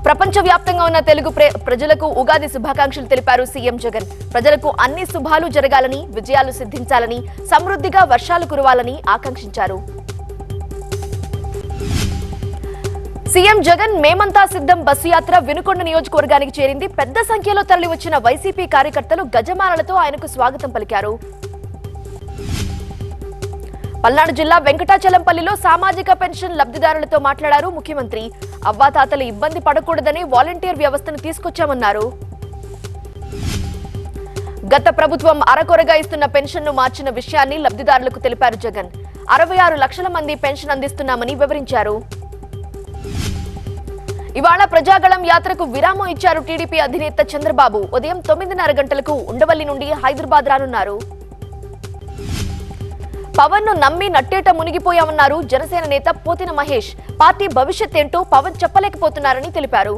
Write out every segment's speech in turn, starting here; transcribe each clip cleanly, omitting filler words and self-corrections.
ప్రపంచవ్యాప్తంగా ఉన్న తెలుగు ప్రజలకు ఉగాది శుభాకాంక్షలు తెలిపారు సీఎం జగన్. ప్రజలకు అన్ని శుభాలు జరగాలని, విజయాలు సిద్ధించాలని, సమృద్ధిగా వర్షాలు కురవాలని ఆకాంక్షించారు. సీఎం జగన్ మేమంతా సిద్ధం బస్సు యాత్ర వినుకొండ నియోజకవర్గానికి చేరింది. పెద్ద సంఖ్యలో తరలివచ్చిన వైసీపీ కార్యకర్తలు గజమాలలతో ఆయనకు స్వాగతం పలికారు. పల్నాడు జిల్లా వెంకటాచలంపల్లిలో సామాజిక పెన్షన్ లబ్ధిదారులతో మాట్లాడారు ముఖ్యమంత్రి. అవ్వాతాతలు ఇబ్బంది పడకూడదని వాలంటీర్ వ్యవస్థను తీసుకొచ్చామన్నారు. గత ప్రభుత్వం అరకొరగా ఇస్తున్న పెన్షన్ను మార్చిన విషయాన్ని లబ్ధిదారులకు తెలిపారు జగన్. 66 లక్షల మంది పెన్షన్ అందిస్తున్నామని వివరించారు. ఇవాళ ప్రజాగళం యాత్రకు విరామం ఇచ్చారు టీడీపీ అధినేత చంద్రబాబు. ఉదయం 9:30 గంటలకు ఉండవల్లి నుండి హైదరాబాద్ రానున్నారు. పవన్ ను నమ్మి నట్టేట మునిగిపోయామన్నారు జనసేన నేత పోతిన మహేష్. పార్టీ భవిష్యత్ ఏంటో పవన్ చెప్పలేకపోతున్నారని తెలిపారు.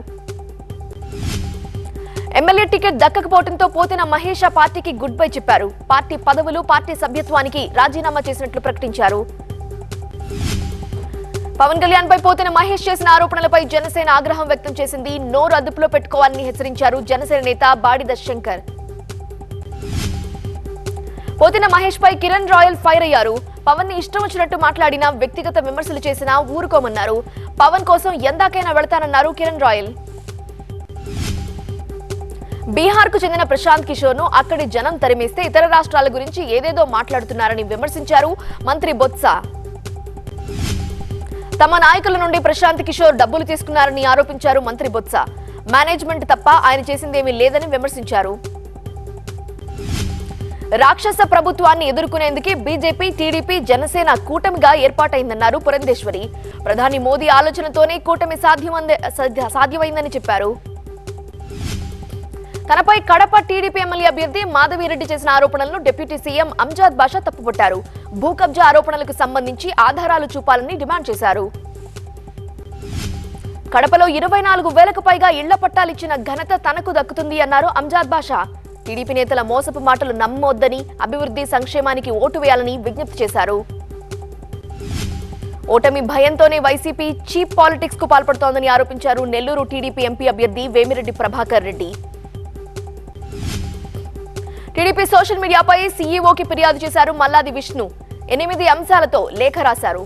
ఎమ్మెల్యే టికెట్ దక్కకపోవడంతో పోతిన మహేష్ ఆ పార్టీకి గుడ్ బై చెప్పారు. పార్టీ పదవులు, పార్టీ సభ్యత్వానికి రాజీనామా చేసినట్లు ప్రకటించారు. పవన్ కళ్యాణ్ పై పోతిన మహేష్ చేసిన ఆరోపణలపై జనసేన ఆగ్రహం వ్యక్తం చేసింది. నోరు అదుపులో పెట్టుకోవాలని హెచ్చరించారు జనసేన నేత బాడిద శంకర్. పోతిన మహేష్ పై కిరణ్ రాయల్ ఫైర్ అయ్యారు. పవన్ ని ఇష్టం వచ్చినట్టు మాట్లాడినా, వ్యక్తిగత విమర్శలు చేసినా ఊరుకోమన్నారు. పవన్ కోసం ఎందాకైనా వెళతానన్నారు కిరణ్ రాయల్. బీహార్ కు చెందిన ప్రశాంత్ కిషోర్ ను అక్కడి జనం తరిమేస్తే ఇతర రాష్ట్రాల గురించి ఏదేదో మాట్లాడుతున్నారని విమర్శించారు మంత్రి బొత్స. తమ నాయకుల నుండి ప్రశాంత్ కిషోర్ డబ్బులు తీసుకున్నారని ఆరోపించారు మంత్రి బొత్స. మేనేజ్మెంట్ తప్ప ఆయన చేసిందేమీ లేదని విమర్శించారు. రాక్షస ప్రభుత్వాన్ని ఎదుర్కొనేందుకే బీజేపీ, టీడీపీ, జనసేన కూటమిగా ఏర్పాటైందన్నారు పురంధేశ్వరి. ప్రధాని మోదీ ఆలోచనతోనే కూటమి సాధ్యమైందని చెప్పారు. తనపై కడప టీడీపీ ఎమ్మెల్యే అభ్యర్థి మాధవిరెడ్డి చేసిన ఆరోపణలను డిప్యూటీ సీఎం అంజాద్ బాషా తప్పుపట్టారు. భూ కబ్జా ఆరోపణలకు సంబంధించి ఆధారాలు చూపాలని డిమాండ్ చేశారు. కడపలో 24,000కు పైగా ఇళ్ల పట్టాలిచ్చిన ఘనత తనకు దక్కుతుంది అన్నారు అంజాద్ బాషా. టీడీపీ నేతల మోసపు మాటలు నమ్మొద్దని, అభివృద్ధి సంక్షేమానికి ఓటు వేయాలని విజ్ఞప్తి చేశారు. ఓటమి భయంతోనే వైసీపీ చీప్ పాలిటిక్స్ కు పాల్పడుతోందని ఆరోపించారు నెల్లూరు టీడీపీ ఎంపీ అభ్యర్థి వేమిరెడ్డి ప్రభాకర్ రెడ్డి. టీడీపీ సోషల్ మీడియాపై సీఈఓకి ఫిర్యాదు చేశారు మల్లాది విష్ణు. 8 అంశాలతో లేఖ రాశారు.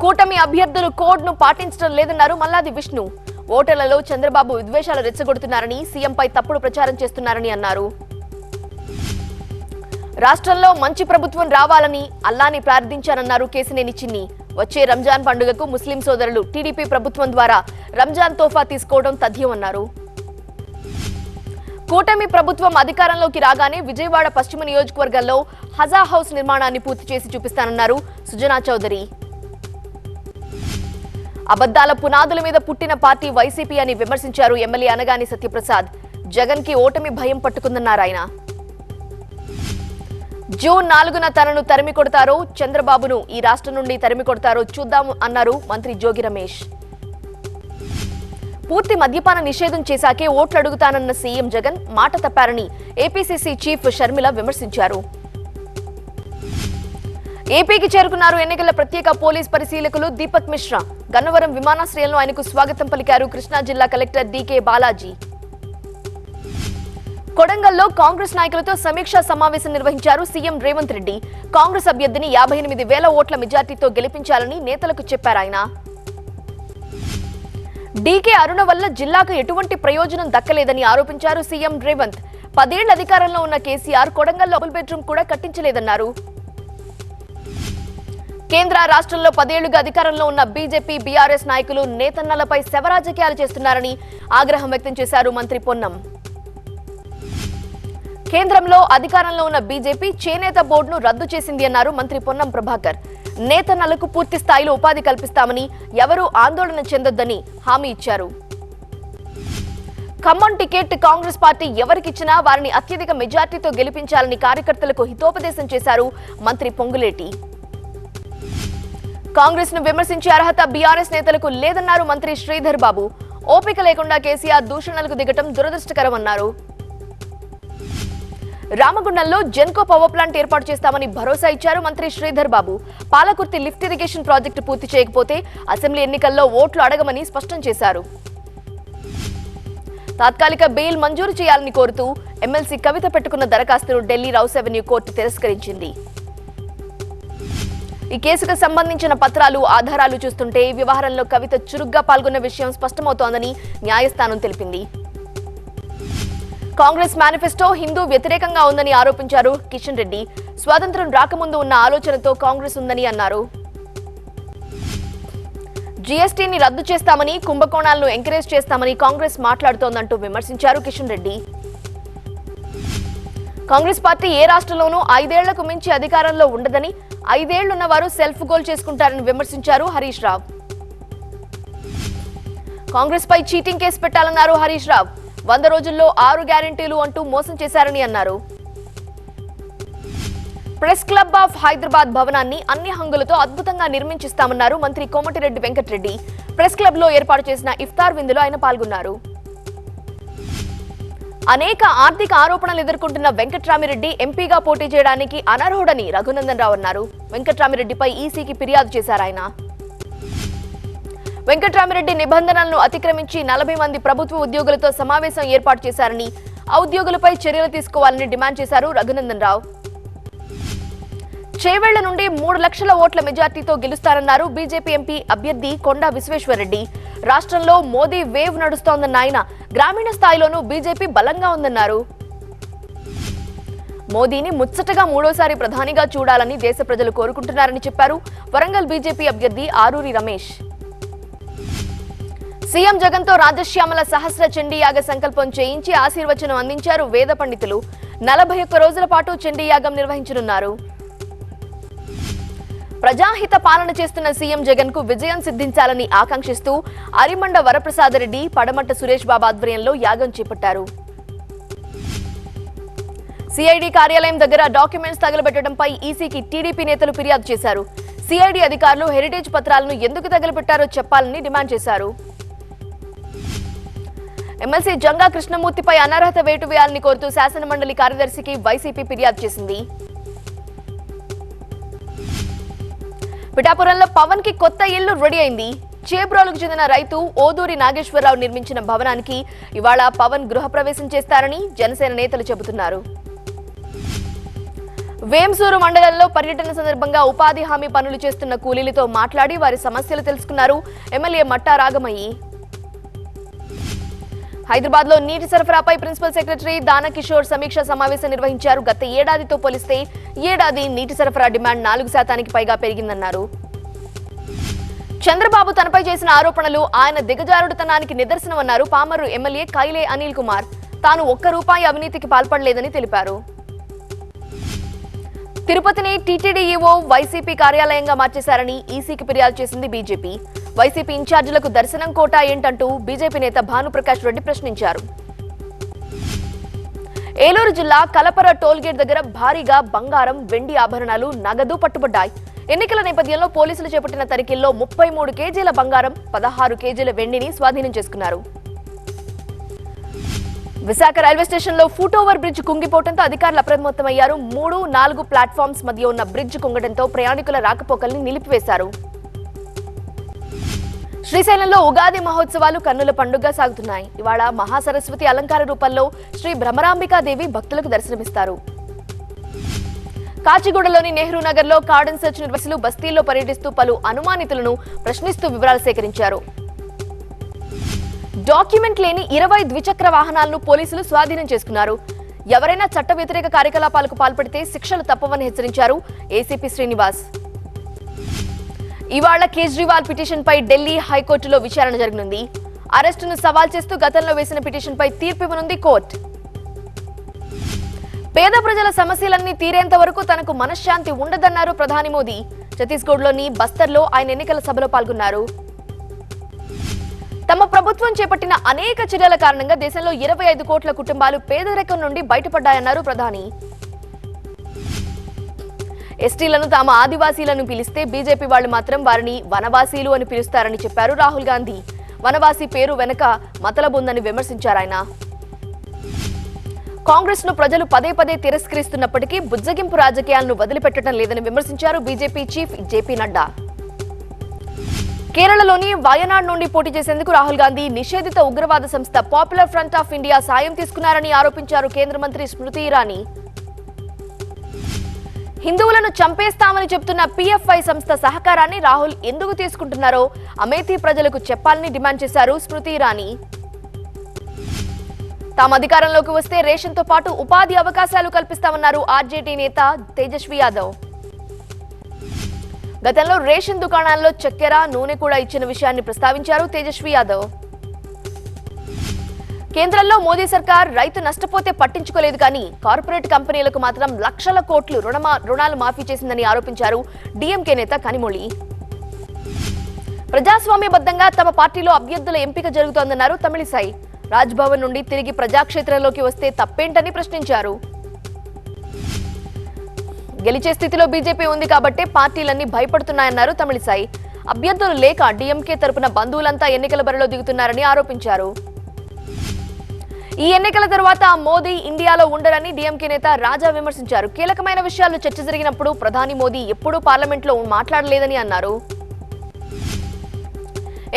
కూటమి అభ్యర్థులు కోడ్ ను పాటించడం లేదన్నారు మల్లాది విష్ణు. ఓటర్లలో చంద్రబాబు విద్వేషాలు రెచ్చగొడుతున్నారని, సీఎంపై తప్పుడు ప్రచారం చేస్తున్నారని అన్నారు. రాష్ట్రంలో మంచి ప్రభుత్వం రావాలని అల్లాని ప్రార్థించానన్నారు కేసినేని చిన్ని. వచ్చే రంజాన్ పండుగకు ముస్లిం సోదరులు టీడీపీ ప్రభుత్వం ద్వారా రంజాన్ తోఫా తీసుకోవడం తథ్యమన్నారు. కూటమి ప్రభుత్వం అధికారంలోకి రాగానే విజయవాడ పశ్చిమ నియోజకవర్గంలో హజా హౌస్ నిర్మాణాన్ని పూర్తి చేసి చూపిస్తానన్నారు సుజనా చౌదరి. అబద్దాల పునాదుల మీద పుట్టిన పార్టీ వైసీపీ అని విమర్శించారు ఎమ్మెల్యే అనగాని సత్యప్రసాద్. జగన్ కి ఓటమి భయం పట్టుకుందన్నారు ఆయన. జూన్ 4న తనను తరిమి కొడతారో, చంద్రబాబును ఈ రాష్ట్రం నుండి తరిమి కొడతారో చూద్దాం అన్నారు మంత్రి జోగి రమేష్. పూర్తి మద్యపాన నిషేధం చేశాకే ఓట్లు అడుగుతానన్న సీఎం జగన్ మాట తప్పారని ఏపీసీసీ చీఫ్ షర్మిల విమర్శించారు. ఏపీకి చేరుకున్నారు ఎన్నికల ప్రత్యేక పోలీస్ పరిశీలకులు దీపక్ మిశ్రా. గన్నవరం విమానాశ్రయంలో ఆయనకు స్వాగతం పలికారు కృష్ణా జిల్లా కలెక్టర్ డీకే బాలాజీ. కొడంగల్లో కాంగ్రెస్ నాయకులతో సమీక్షా సమావేశం నిర్వహించారు సీఎం రేవంత్ రెడ్డి. కాంగ్రెస్ అభ్యర్థిని 58,000 ఓట్ల మెజార్టీతో గెలిపించాలని నేతలకు చెప్పారాయన. డీకే అరుణ వల్ల జిల్లాకు ఎటువంటి ప్రయోజనం దక్కలేదని ఆరోపించారు సీఎం రేవంత్. 10 ఏళ్ల అధికారంలో ఉన్న కేసీఆర్ కొడంగల్లో డబుల్ బెడ్రూమ్ కూడా కట్టించలేదన్నారు. కేంద్ర రాష్ట్రంలో 10 ఏళ్లుగా అధికారంలో ఉన్న బీజేపీ, బీఆర్ఎస్ నాయకులు నేతన్నలపై శవరాజకీయాలు చేస్తున్నారని ఆగ్రహం వ్యక్తం చేశారు మంత్రి పొన్నం. కేంద్రంలో అధికారంలో ఉన్న బీజేపీ చేనేత బోర్డును రద్దు చేసింది అన్నారు మంత్రి పొన్నం ప్రభాకర్. నేతన్నలకు పూర్తి స్థాయిలో ఉపాధి కల్పిస్తామని, ఎవరూ ఆందోళన చెందొద్దని హామీ ఇచ్చారు. ఖమ్మం టికెట్ కాంగ్రెస్ పార్టీ ఎవరికిచ్చినా వారిని అత్యధిక మెజార్టీతో గెలిపించాలని కార్యకర్తలకు హితోపదేశం చేశారు మంత్రి పొంగులేటి. కాంగ్రెస్ ను విమర్శించే అర్హత బీఆర్ఎస్ నేతలకు లేదన్నారు మంత్రి శ్రీధర్ బాబు. ఓపిక లేకుండా కేసీఆర్ దూషణలకు దిగటం దురదృష్టకరమన్నారు. రామగుండంలో జెన్కో పవర్ ప్లాంట్ ఏర్పాటు చేస్తామని భరోసా ఇచ్చారు మంత్రి Sridhar Babu. Palakurthi lift irrigation project పూర్తి చేయకపోతే అసెంబ్లీ ఎన్నికల్లో ఓట్లు అడగమని స్పష్టం చేశారు. తాత్కాలిక బెయిల్ మంజూరు చేయాలని కోరుతూ ఎమ్మెల్సీ కవిత పెట్టుకున్న దరఖాస్తును ఢిల్లీ రౌస్ అవెన్యూ కోర్టు తిరస్కరించింది. ఈ కేసుకు సంబంధించిన పత్రాలు, ఆధారాలు చూస్తుంటే ఈ వ్యవహారంలో కవిత చురుగ్గా పాల్గొన్న విషయం స్పష్టమవుతోందని న్యాయస్థానం తెలిపింది. కాంగ్రెస్ మేనిఫెస్టో హిందూ వ్యతిరేకంగా ఉందని ఆరోపించారు కిషన్ రెడ్డి. స్వాతంత్ర్యం రాకముందు ఉన్న ఆలోచనతో కాంగ్రెస్ ఉందని అన్నారు. జీఎస్టీని రద్దు చేస్తామని, కుంభకోణాలను ఎంకరేజ్ చేస్తామని కాంగ్రెస్ మాట్లాడుతోందంటూ విమర్శించారు కిషన్ రెడ్డి. కాంగ్రెస్ పార్టీ ఏ రాష్ట్రంలోనూ 5 ఏళ్లకు మించి అధికారంలో ఉండదని, 5 ఏళ్లున్న వారు సెల్ఫ్ గోల్ చేసుకుంటారని విమర్శించారు హరీష్ రావు. కాంగ్రెస్ పై చీటింగ్ కేసు పెట్టాలన్నారు హరీష్ రావు. 100 రోజుల్లో 6 గ్యారెంటీలు అంటూ మోసం చేశారని అన్నారు. ప్రెస్ క్లబ్ ఆఫ్ హైదరాబాద్ భవనాన్ని అన్ని హంగులతో అద్భుతంగా నిర్మించిస్తామన్నారు మంత్రి కోమటిరెడ్డి వెంకటరెడ్డి. ప్రెస్ క్లబ్ లో ఏర్పాటు చేసిన ఇఫ్తార్ విందులో ఆయన పాల్గొన్నారు. అనేక ఆర్థిక ఆరోపణలు ఎదుర్కొంటున్న వెంకట్రామిరెడ్డి ఎంపీగా పోటీ చేయడానికి అనర్హుడని రఘునందన్ రావు అన్నారు. వెంకట్రామిరెడ్డిపై ఈసీకి ఫిర్యాదు చేశారు ఆయన. వెంకట్రామిరెడ్డి నిబంధనలను అతిక్రమించి 40 మంది ప్రభుత్వ ఉద్యోగులతో సమావేశం ఏర్పాటు చేశారని, ఆ ఉద్యోగులపై చర్యలు తీసుకోవాలని డిమాండ్ చేశారు రఘునందన్ రావు. చేవెళ్ల నుండి 3 లక్షల ఓట్ల మెజార్టీతో గెలుస్తారన్నారు బీజేపీ ఎంపీ అభ్యర్థి కొండా విశ్వేశ్వరరెడ్డి. రాష్ట్రంలో మోదీ వేవ్ నడుస్తోందన్న ఆయన గ్రామీణ స్థాయిలోనూ బీజేపీ బలంగా ఉందన్నారు. మోదీని ముచ్చటగా 3వసారి ప్రధానిగా చూడాలని దేశ ప్రజలు కోరుకుంటున్నారని చెప్పారు వరంగల్ బీజేపీ అభ్యర్థి ఆరూరి రమేష్. సీఎం జగన్ తో రాజశ్యామల సహస్ర చండీయాగ సంకల్పం చేయించి ఆశీర్వచనం అందించారు వేద పండితులు. 41 రోజుల పాటు చండీయాగం నిర్వహించనున్నారు. ప్రజాహిత పాలన చేస్తున్న సీఎం జగన్ కు విజయం సిద్ధించాలని ఆకాంక్షిస్తూ అరిమండ వరప్రసాదరెడ్డి, పడమట్ట సురేష్ బాబు ఆధ్వర్యంలో యాగం చేపట్టారు. సిఐడి కార్యాలయం దగ్గర డాక్యుమెంట్స్ తగలబెట్టడంపై ఈసీకి టీడీపీ నేతలు ఫిర్యాదు చేశారు. సిఐడి అధికారులు హెరిటేజ్ పత్రాలను ఎందుకు తగలబెట్టారో చెప్పాలని డిమాండ్ చేశారు. ఎమ్మెల్సీ జంగా కృష్ణమూర్తిపై అనర్హత వేటు వేయాలని కోరుతూ శాసనమండలి కార్యదర్శికి వైసీపీ ఫిర్యాదు చేసింది. పిఠాపురంలో పవన్ కి కొత్త ఇల్లు రెడీ అయింది. చేబ్రోలుకు చెందిన రైతు ఓదూరి నాగేశ్వరరావు నిర్మించిన భవనానికి ఇవాళ పవన్ గృహప్రవేశం చేస్తారని జనసేన నేతలు చెబుతున్నారు. వేంసూరు మండలంలో పర్యటన సందర్భంగా ఉపాధి హామీ పనులు చేస్తున్న కూలీలతో మాట్లాడి వారి సమస్యలు తెలుసుకున్నారు ఎమ్మెల్యే మట్టా రాగమయ్యి. హైదరాబాద్ లో నీటి సరఫరాపై ప్రిన్సిపల్ సెక్రటరీ దానకిషోర్ సమీక్ష సమావేశం నిర్వహించారు. గత ఏడాదితో పోలిస్తే ఈ ఏడాది నీటి సరఫరా డిమాండ్ 4% పైగా పెరిగిందన్నారు. చంద్రబాబు తనపై చేసిన ఆరోపణలు ఆయన దిగజారుడుతనానికి నిదర్శనమన్నారు పామర్రు ఎమ్మెల్యే కైలే అనిల్ కుమార్. తాను ₹1 అవినీతికి పాల్పడలేదని తెలిపారు. తిరుపతిని టీటీడీ ఈవో వైసీపీ కార్యాలయంగా మార్చేశారని ఈసీకి ఫిర్యాదు చేసింది బీజేపీ. వైసీపీ ఇన్ఛార్జీలకు దర్శనం కోటా ఏంటంటూ బీజేపీ నేత భానుప్రకాష్ రెడ్డి ప్రశ్నించారు. ఏలూరు జిల్లా కలపర టోల్గేట్ దగ్గర భారీగా బంగారం, వెండి ఆభరణాలు, నగదు పట్టుబడ్డాయి. ఎన్నికల నేపథ్యంలో పోలీసులు చేపట్టిన తనిఖీల్లో 33 కేజీల బంగారం, 16 కేజీల వెండిని స్వాధీనం చేసుకున్నారు. విశాఖ రైల్వే స్టేషన్ లో ఫుట్ ఓవర్ బ్రిడ్జ్ కుంగిపోవడంతో అధికారులు అప్రమత్తమయ్యారు. 3, 4 ప్లాట్ఫామ్స్ మధ్య ఉన్న బ్రిడ్జ్ కుంగడంతో ప్రయాణికుల రాకపోకల్ని నిలిపివేశారు. శ్రీశైలంలో ఉగాది మహోత్సవాలు కన్నుల పండుగ సాగుతున్నాయి. ఇవాళ మహాసరస్వతి అలంకార రూపంలో శ్రీ భ్రమరాంబికాదేవి భక్తులకు దర్శనమిస్తారు. కాచిగూడలోని నెహ్రూ నగర్ లో కార్డన్ సెర్చ్ నిర్వహిస్తులు బస్తీల్లో పర్యటిస్తూ పలు అనుమానితులను ప్రశ్నిస్తూ వివరాలు సేకరించారు. డాక్యుమెంట్ లేని 20 ద్విచక్ర వాహనాలను పోలీసులు స్వాధీనం చేసుకున్నారు. ఎవరైనా చట్ట వ్యతిరేక కార్యకలాపాలకు పాల్పడితే శిక్షలు తప్పవని హెచ్చరించారు ఏసీపీ శ్రీనివాస్. ఇవాళ కేజ్రీవాల్ పిటిషన్ పై ఢిల్లీ హైకోర్టులో విచారణ జరగనుంది. అరెస్టును సవాల్ చేస్తూ గతంలో వేసిన పిటిషన్ పై తీర్పు ఇవ్వనుంది కోర్టు. పేద ప్రజల సమస్యలన్నీ తీరేంత వరకు తనకు మనశ్శాంతి ఉండదన్నారు ప్రధాని మోదీ. ఛత్తీస్గఢ్లోని బస్తర్లో ఆయన ఎన్నికల సభలో పాల్గొన్నారు. తమ ప్రభుత్వం చేపట్టిన అనేక చర్యల కారణంగా దేశంలో 25 కోట్ల కుటుంబాలు పేదరికం నుండి బయటపడ్డాయన్నారు ప్రధాని. ఎస్టీలను తాము ఆదివాసీలను పిలిస్తే బీజేపీ వాళ్లు మాత్రం వారిని వనవాసీలు అని పిలుస్తారని చెప్పారు రాహుల్ గాంధీ. వనవాసీ పేరు వెనక మతలబు ఉందని విమర్శించారు ఆయన. కాంగ్రెస్ ను ప్రజలు పదే పదే తిరస్కరిస్తున్నప్పటికీ బుజ్జగింపు రాజకీయాలను వదిలిపెట్టడం లేదని విమర్శించారు బీజేపీ చీఫ్ జేపీ నడ్డా. కేరళలోని వయనాడ్ నుండి పోటీ చేసేందుకు రాహుల్ గాంధీ నిషేధిత ఉగ్రవాద సంస్థ పాపులర్ ఫ్రంట్ ఆఫ్ ఇండియా సాయం తీసుకున్నారని ఆరోపించారు కేంద్ర మంత్రి స్మృతి ఇరానీ. హిందువులను చంపేస్తామని చెప్తున్న పీఎఫ్ఐ సంస్థ సహకారాన్ని రాహుల్ ఎందుకు తీసుకుంటున్నారో అమేథీ ప్రజలకు చెప్పాలని డిమాండ్ చేశారు స్మృతి ఇరానీ. తాము అధికారంలోకి వస్తే రేషన్తో పాటు ఉపాధి అవకాశాలు కల్పిస్తామన్నారు ఆర్జేడీ నేత తేజస్వి యాదవ్. గతంలో రేషన్ దుకాణాల్లో చక్కెర, నూనె కూడా ఇచ్చిన విషయాన్ని ప్రస్తావించారు తేజస్వి యాదవ్. కేంద్రంలో మోదీ సర్కార్ రైతు నష్టపోతే పట్టించుకోలేదు కానీ కార్పొరేట్ కంపెనీలకు మాత్రం లక్షల కోట్లు రుణాలు మాఫీ చేసిందని ఆరోపించారు డీఎంకే నేత కనిమొళి. ప్రజాస్వామ్యబద్ధంగా తమ పార్టీలో అభ్యర్థుల ఎంపిక జరుగుతోందన్నారు తమిళిసై. రాజ్భవన్ నుండి తిరిగి ప్రజాక్షేత్రంలోకి వస్తే తప్పేంటని ప్రశ్నించారు. గెలిచే స్థితిలో బీజేపీ ఉంది కాబట్టే పార్టీలన్నీ భయపడుతున్నాయన్నారు తమిళిసై. అభ్యర్థులు లేక డీఎంకే తరపున బంధువులంతా ఎన్నికల బరిలో దిగుతున్నారని ఆరోపించారు. ఈ ఎన్నికల తర్వాత మోదీ ఇండియాలో ఉండరని డీఎంకే నేత రాజా విమర్శించారు. కీలకమైన విషయాలు చర్చ జరిగినప్పుడు ప్రధాని మోదీ ఎప్పుడూ పార్లమెంట్లో మాట్లాడలేదని అన్నారు.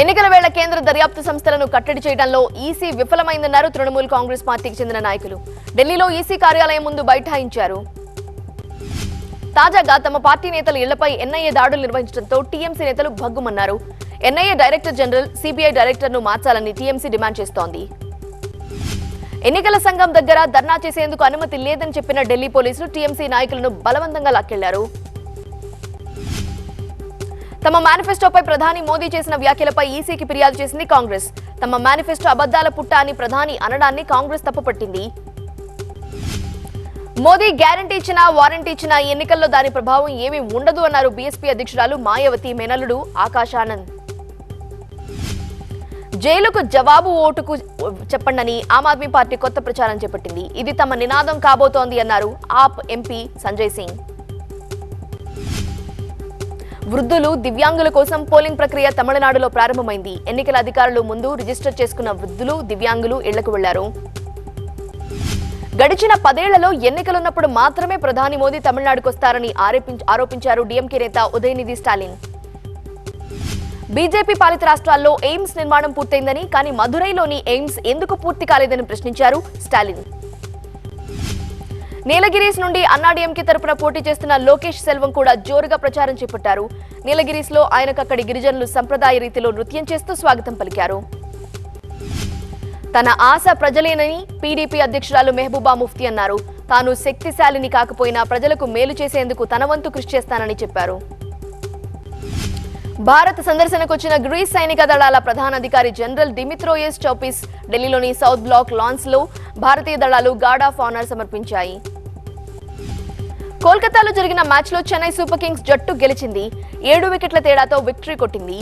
ఎన్నికల వేళ కేంద్ర దర్యాప్తు సంస్థలను కట్టడి చేయడంలో ఈసీ విఫలమైందన్నారు తృణమూల్ కాంగ్రెస్ పార్టీకి చెందిన నాయకులు. ఢిల్లీలో ఈసీ కార్యాలయం ముందు బైఠాయించారు. తాజాగా తమ పార్టీ నేతల ఇళ్లపై ఎన్ఐఏ దాడులు నిర్వహించడంతో టీఎంసీ నేతలు భగ్గుమన్నారు. ఎన్ఐఏ డైరెక్టర్ జనరల్, సిబిఐ డైరెక్టర్ను మార్చాలని టీఎంసీ డిమాండ్ చేస్తోంది. ఎన్నికల సంఘం దగ్గర ధర్నా చేసేందుకు అనుమతి లేదని చెప్పిన ఢిల్లీ పోలీసులు టీఎంసీ నాయకులను బలవంతంగా లాక్కెళ్లారు. తమ మేనిఫెస్టోపై ప్రధాని మోదీ చేసిన వ్యాఖ్యలపై ఈసీకి ఫిర్యాదు చేసింది కాంగ్రెస్. తమ మేనిఫెస్టో అబద్దాల పుట్ట అని ప్రధాని అనడాన్ని కాంగ్రెస్ తప్పుపట్టింది. మోదీ గ్యారంటీ ఇచ్చినా వారంటీ ఇచ్చినా ఈ ఎన్నికల్లో దాని ప్రభావం ఏమీ ఉండదు అన్నారు బీఎస్పీ అధ్యక్షురాలు మాయావతి మేనల్లుడు ఆకాష్ ఆనంద్. జైలుకు జవాబు ఓటుకు చెప్పండని ఆమ్ ఆద్మీ పార్టీ కొత్త ప్రచారం చేపట్టింది. ఇది తమ నినాదం కాబోతోంది అన్నారు ఆప్ ఎంపీ సంజయ్ సింగ్. వృద్ధులు, దివ్యాంగుల కోసం పోలింగ్ ప్రక్రియ తమిళనాడులో ప్రారంభమైంది. ఎన్నికల అధికారులు ముందు రిజిస్టర్ చేసుకున్న వృద్ధులు, దివ్యాంగులు ఇళ్లకు వెళ్లారు. గడిచిన 10 ఏళ్లలో ఎన్నికలున్నప్పుడు మాత్రమే ప్రధాని మోదీ తమిళనాడుకు వస్తారని ఆరోపించారు డీఎంకే నేత ఉదయనిధి స్టాలిన్. బీజేపీ పాలిత రాష్ట్రాల్లో ఎయిమ్స్ నిర్మాణం పూర్తయిందని, కానీ మదురైలోని ఎయిమ్స్ ఎందుకు పూర్తి కాలేదని ప్రశ్నించారు స్టాలిన్. నీలగిరీస్ నుండి అన్నాడీఎంకే తరపున పోటీ చేస్తున్న లోకేష్ సెల్వం కూడా జోరుగా ప్రచారం చేపట్టారు. నీలగిరీస్ లో ఆయనకు అక్కడి గిరిజనులు సంప్రదాయ రీతిలో నృత్యం చేస్తూ స్వాగతం పలికారు. తన ఆశ ప్రజలేనని పీడీపీ అధ్యక్షురాలు మెహబూబా ముఫ్తీ అన్నారు. తాను శక్తిశాలిని కాకపోయినా ప్రజలకు మేలు చేసేందుకు తన వంతు కృషి చేస్తానని చెప్పారు. భారత్ సందర్శనకు వచ్చిన గ్రీస్ సైనిక దళాల ప్రధానాధికారి జనరల్ డిమిత్రోయస్ చౌపిస్ ఢిల్లీలోని సౌత్ బ్లాక్ లాన్స్ లో భారతీయ దళాలు గార్డ్ ఆఫ్ ఆనర్ సమర్పించాయి. కోల్కతాలో జరిగిన మ్యాచ్లో చెన్నై సూపర్ కింగ్స్ జట్టు గెలిచింది. 7 వికెట్ల తేడాతో విక్టరీ కొట్టింది.